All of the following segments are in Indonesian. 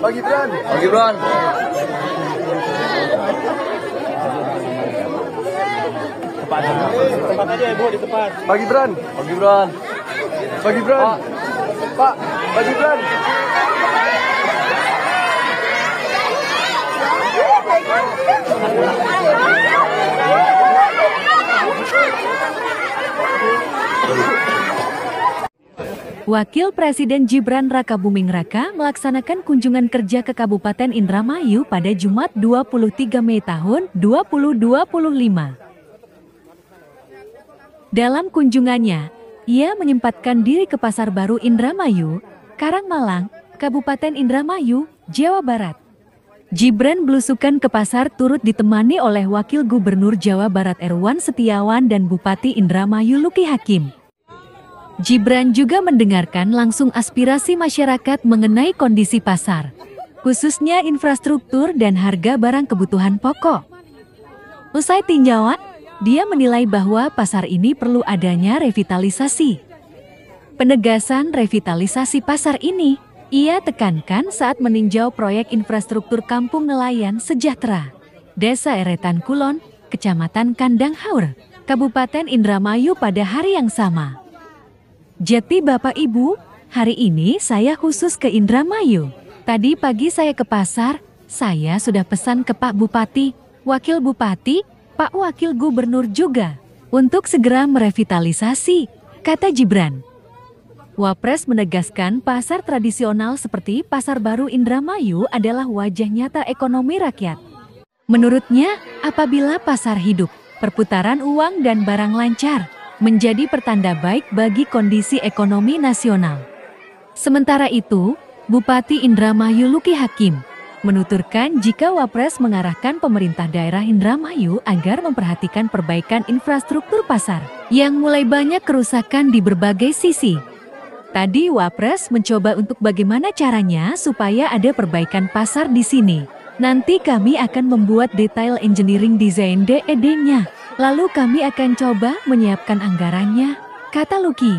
Pak Gibran. Pak Gibran. Tempat aja Ibu, di tempat. Pak Gibran. Pak Gibran. Pak Gibran. Pak Gibran. Wakil Presiden Gibran Rakabuming Raka melaksanakan kunjungan kerja ke Kabupaten Indramayu pada Jumat 23 Mei tahun 2025. Dalam kunjungannya, ia menyempatkan diri ke Pasar Baru Indramayu, Karangmalang, Kabupaten Indramayu, Jawa Barat. Gibran belusukan ke pasar turut ditemani oleh Wakil Gubernur Jawa Barat Erwan Setiawan dan Bupati Indramayu Luki Hakim. Gibran juga mendengarkan langsung aspirasi masyarakat mengenai kondisi pasar, khususnya infrastruktur dan harga barang kebutuhan pokok. Usai tinjauan, dia menilai bahwa pasar ini perlu adanya revitalisasi. Penegasan revitalisasi pasar ini, ia tekankan saat meninjau proyek infrastruktur Kampung Nelayan Sejahtera, Desa Eretan Kulon, Kecamatan Kandang Haur, Kabupaten Indramayu pada hari yang sama. Jadi Bapak Ibu, hari ini saya khusus ke Indramayu. Tadi pagi saya ke pasar, saya sudah pesan ke Pak Bupati, Wakil Bupati, Pak Wakil Gubernur juga, untuk segera merevitalisasi, kata Gibran. Wapres menegaskan pasar tradisional seperti Pasar Baru Indramayu adalah wajah nyata ekonomi rakyat. Menurutnya, apabila pasar hidup, perputaran uang dan barang lancar, menjadi pertanda baik bagi kondisi ekonomi nasional. Sementara itu, Bupati Indramayu Luki Hakim menuturkan jika Wapres mengarahkan pemerintah daerah Indramayu agar memperhatikan perbaikan infrastruktur pasar yang mulai banyak kerusakan di berbagai sisi. Tadi Wapres mencoba untuk bagaimana caranya supaya ada perbaikan pasar di sini. Nanti kami akan membuat detail engineering design DED-nya. Lalu kami akan coba menyiapkan anggarannya, kata Luki.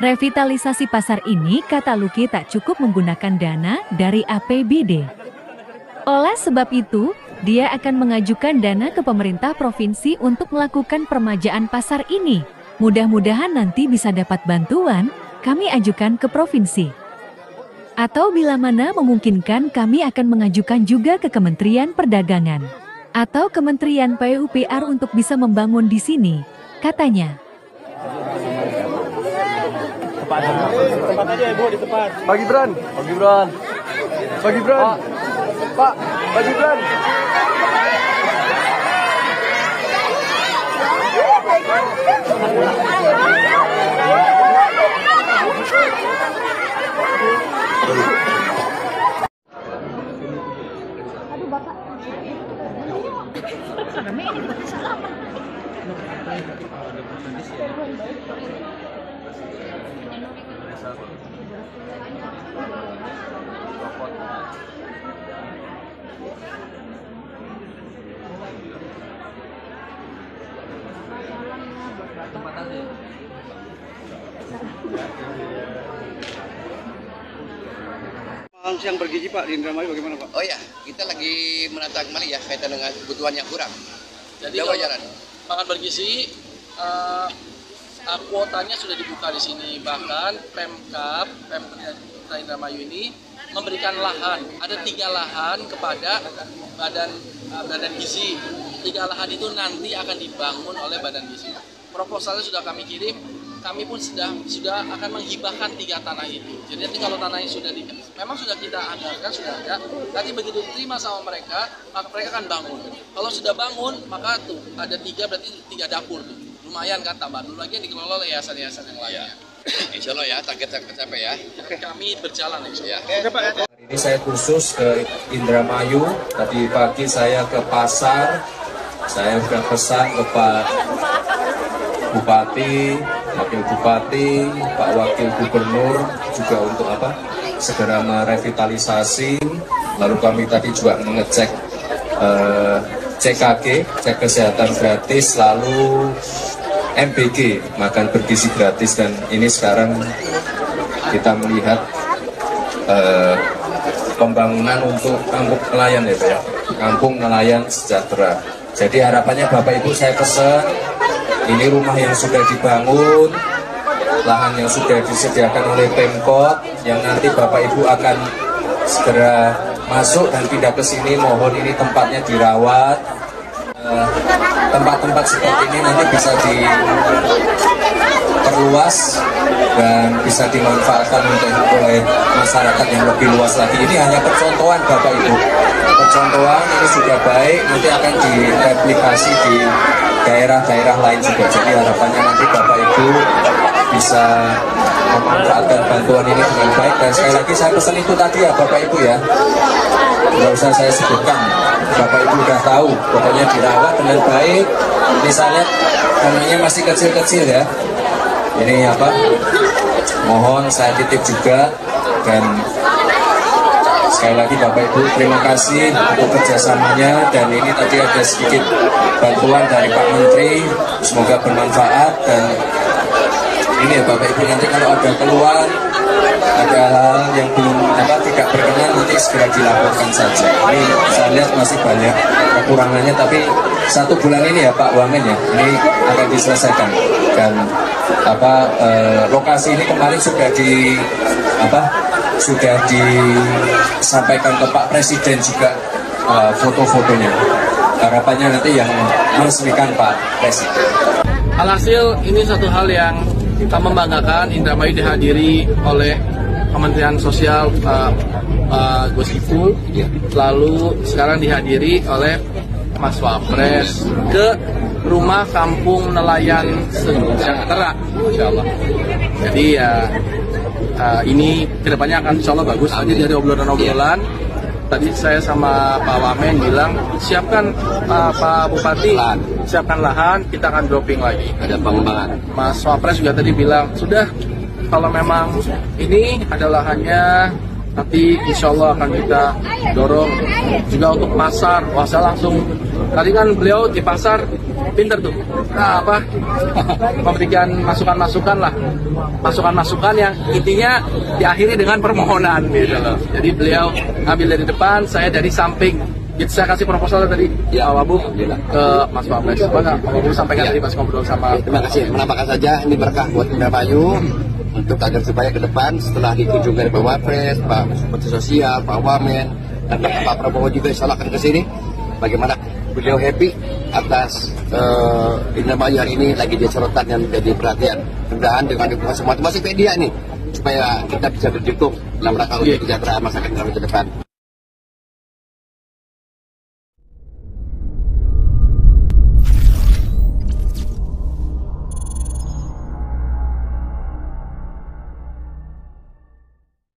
Revitalisasi pasar ini, kata Luki, tak cukup menggunakan dana dari APBD. Oleh sebab itu, dia akan mengajukan dana ke pemerintah provinsi untuk melakukan permajaan pasar ini. Mudah-mudahan nanti bisa dapat bantuan, kami ajukan ke provinsi. Atau bila mana memungkinkan kami akan mengajukan juga ke Kementerian Perdagangan atau Kementerian PUPR untuk bisa membangun di sini, katanya. Tempat aja Ibu, di tempat. Pak Gibran. Pak Gibran. Pak Gibran. Pak Gibran. Aduh Bapak. Rame ini bukan salah apa? Siang bergizi Pak di Indramayu bagaimana Pak? Oh ya, kita lagi menata kembali ya kaitan dengan kebutuhan yang kurang. Jadi wajaran. makan bergizi kuotanya sudah dibuka di sini. Bahkan Pemkab Indramayu ini memberikan lahan. Ada 3 lahan kepada badan gizi. 3 lahan itu nanti akan dibangun oleh badan gizi. Proposalnya sudah kami kirim. Kami pun sudah akan menghibahkan 3 tanah itu. Jadi nanti kalau tanah ini memang sudah kita anggarkan, sudah ada. Nanti begitu diterima sama mereka, maka mereka akan bangun. Kalau sudah bangun, maka tuh ada 3 berarti 3 dapur tuh. Lumayan kan, tambah dulu lagi yang dikelola oleh yayasan-yayasan yang lainnya. Insya Allah ya, target tercapai ya. Kami berjalan insya Allah. Ya. Hari ini saya khusus ke Indramayu. Tadi pagi saya ke pasar. Saya sudah pesan ke Pak Bupati, Wakil Bupati, Pak Wakil Gubernur juga untuk segera merevitalisasi. Lalu kami tadi juga mengecek CKG, cek kesehatan gratis, lalu MBG, makan bergizi gratis, dan ini sekarang kita melihat pembangunan untuk kampung nelayan ya Pak ya, kampung nelayan sejahtera. Jadi harapannya Bapak Ibu saya pesan, ini rumah yang sudah dibangun, lahan yang sudah disediakan oleh Pemkot, yang nanti Bapak Ibu akan segera masuk dan pindah ke sini, mohon ini tempatnya dirawat. Tempat-tempat seperti ini nanti bisa diperluas dan bisa dimanfaatkan oleh masyarakat yang lebih luas lagi. Ini hanya percontohan Bapak Ibu, percontohan ini sudah baik, nanti akan direplikasi di daerah-daerah lain juga. Jadi harapannya nanti Bapak Ibu bisa memanfaatkan bantuan ini dengan baik. Dan sekali lagi saya pesan itu tadi ya Bapak Ibu ya, nggak usah saya sebutkan, Bapak Ibu udah tahu, pokoknya dirawat dengan baik. Misalnya tanahnya masih kecil-kecil ya, ini mohon saya titip juga. Dan sekali lagi Bapak Ibu terima kasih untuk kerjasamanya, dan ini tadi ada sedikit bantuan dari Pak Menteri, semoga bermanfaat. Dan ini ya Bapak Ibu, nanti kalau ada keluhan, ada hal yang belum tidak berkenan, nanti segera dilaporkan saja. Ini saya lihat masih banyak kekurangannya, tapi 1 bulan ini ya Pak Wamen ya, ini akan diselesaikan. Dan lokasi ini kemarin sudah disampaikan ke Pak Presiden juga foto-fotonya. Harapannya nanti yang meresmikan Pak Presiden. Alhasil ini satu hal yang kita membanggakan, Indramayu dihadiri oleh Kementerian Sosial Gus Ipul, lalu sekarang dihadiri oleh Mas Wapres ke rumah kampung nelayan sejahtera, Insya Allah. Jadi ya ini kedepannya akan Insya Allah bagus. Jadi dari obrolan-obrolan tadi saya sama Pak Wamen bilang, siapkan Pak Bupati, siapkan lahan, kita akan dropping lagi. Ada pengembangan. Mas Wapres juga tadi bilang, sudah kalau memang ini ada lahannya, nanti insya Allah akan kita dorong juga untuk pasar. Wah, saya langsung, tadi kan beliau di pasar pinter tuh, memberikan masukan-masukan lah, masukan-masukan yang intinya diakhiri dengan permohonan gitu loh. Jadi beliau ambil dari depan, saya dari samping. Gitu, saya kasih proposal tadi ya Wabu ke Mas Wapres. Coba Wabu sampaikan tadi pas ngobrol sama. Terima kasih, menambahkan saja ini berkah buat Indramayu untuk agar supaya ke depan setelah dikunjungi dari Pak Wapres, Pak Menteri Sosial, Pak Wamen, dan Pak Prabowo juga insya Allah akan ke sini. Bagaimana beliau happy atas Indramayu hari ini lagi dia sorotan yang menjadi perhatian. Mudah-mudahan dengan dukungan semua termasuk media nih, supaya kita bisa berjutung dalam rangka untuk kesejahteraan masyarakat Indramayu ke depan.